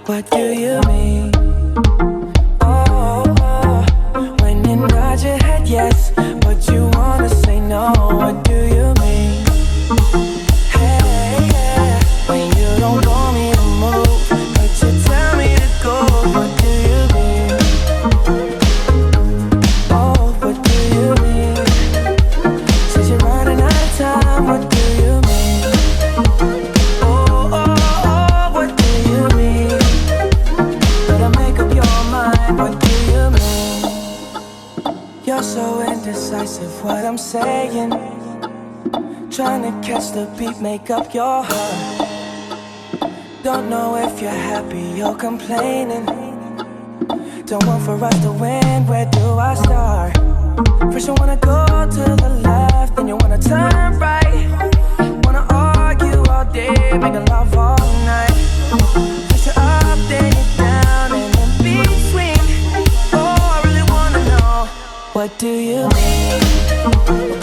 What do you mean? Oh, when you nod your head yes, but you wanna say no. What do you mean? Hey, yeah. When you don't want me to move, but you tell me to go. What do you mean? Oh, what do you mean? Says you're running out of time. What do you mean? Oh, oh, oh, what do you mean? Better make up your mind. What do you mean? You're so indecisive, what I'm saying. Trying to catch the beat, make up your heart. Don't know if you're happy or complaining. Don't want for us to win, where do I start? First you wanna go to the left, then you wanna turn right. Wanna argue all day, making love all night. First you're up, then you're down, and in between. Oh, I really wanna know, what do you mean?